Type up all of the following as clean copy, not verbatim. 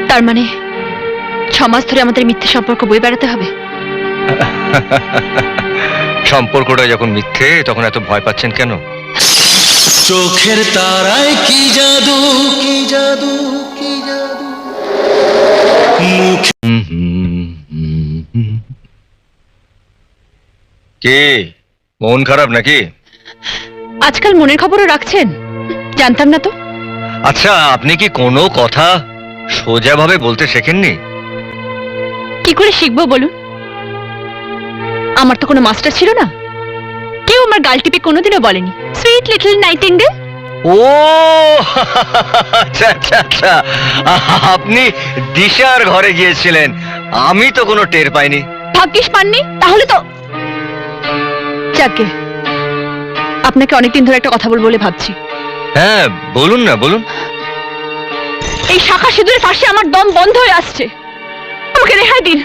তার মানে 6 মাস ধরে আমাদের মিথ্যে সম্পর্ক বয়ে বেড়াতে হবে। সম্পর্কটা যখন মিথ্যে তখন এত ভয় পাচ্ছেন কেন? চোখের তারায় কি জাদু, কি জাদু, কি জাদু মুখে। কে মন খারাপ নাকি? আজকাল মনের খবরও রাখছেন? জানতাম না তো। আচ্ছা, আপনি কি কোনো কথা সোজাভাবে বলতে শেখেননি? কি করে শিখবো বলুন? আমার তো কোনো মাস্টার ছিল না। কেউ আমার গাল টিপে কোনোদিনও বলেনি সুইট লিটল নাইটিঙ্গেল। ও আচ্ছা আচ্ছা আচ্ছা, আপনি দিশার ঘরে গিয়েছিলেন, আমি তো কোনো টের পাইনি। ভাগ্যিস পাননি, তাহলে তো। যাকে, আপনাকে অনেকদিন ধরে একটা কথা বলবো বলে ভাবছি। হ্যাঁ বলুন না, বলুন। এই শাখা সিঁদুরের ফাঁসে আমার দম বন্ধ হয়ে আসছে, আমাকে রেহাই দিন।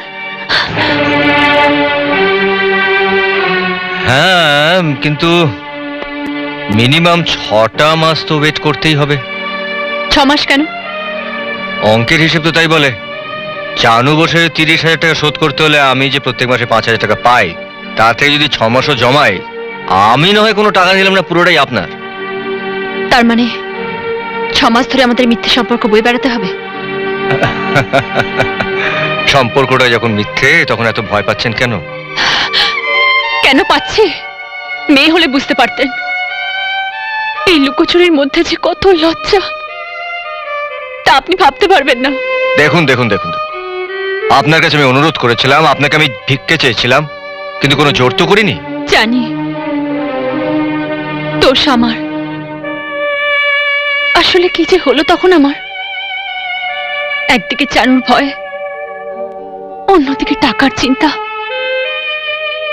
হ্যাঁ, কিন্তু মিনিমাম 6টা মাস তো ওয়েট করতেই হবে। 6 মাস কেন? অঙ্কের হিসেব তো তাই বলে। চানু বসে 30,000 টাকা শোধ করতে হলে আমি যে প্রত্যেক মাসে 5,000 টাকা পাই, তাতে যদি 6 মাসও জমাই, আমি না হয় কোনো টাকা নিলাম না, পুরোটাই আপনার। তার মানে 6 মাস ধরে আমাদের মিথ্যে সম্পর্ক বয়ে বেড়াতে হবে। সম্পর্কটা যখন মিথ্যে তখন এত ভয় পাচ্ছেন কেন? কেন পাচ্ছি? মেয়ে হলে বুঝতে পারতেন। এই লুকোচুরির মধ্যে যে কত লজ্জা, তা আপনি ভাবতে পারবেন না। দেখুন দেখুন দেখুন, আপনার কাছে আমি অনুরোধ করেছিলাম, আপনাকে আমি ভিক্ষে চেয়েছিলাম, কিন্তু কোনো জোর তো করিনি। জানি দোষ আমার। আসলে কি যে হলো তখন আমার, একদিকে চানুর ভয়, অন্যদিকে টাকার চিন্তা।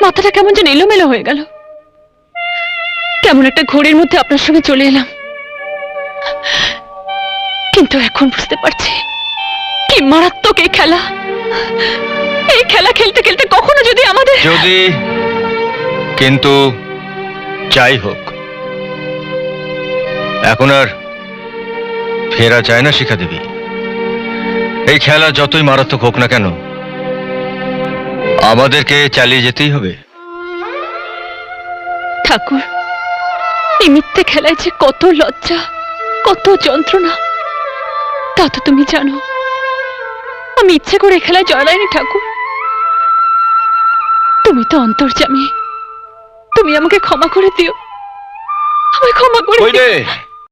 মাথাটা কেমন যেন এলোমেলো হয়ে গেল। কেমন একটা ঘোরের মধ্যে আপনার সঙ্গে চলে এলাম, কিন্তু এখন বুঝতে পারছি কি মারাত্মক এই খেলা। এই খেলা খেলতে খেলতে কখনো যদি আমাদের কিন্তু যাই হোক, এখন আর ফেরা যায় না শিখা দেবী। এই খেলা যতই মারাত্মক হোক না কেন, আমাদেরকে চালিয়ে যেতেই হবে। ঠাকুর, এই মিথ্যে খেলায় যে কত লজ্জা, কত যন্ত্রণা, তা তো তুমি জানো। আমি ইচ্ছে করে খেলায় জড়াইনি ঠাকুর। তুমি তো অন্তর্যামী, তুমি আমাকে ক্ষমা করে দিও, আমায় ক্ষমা করে দিও।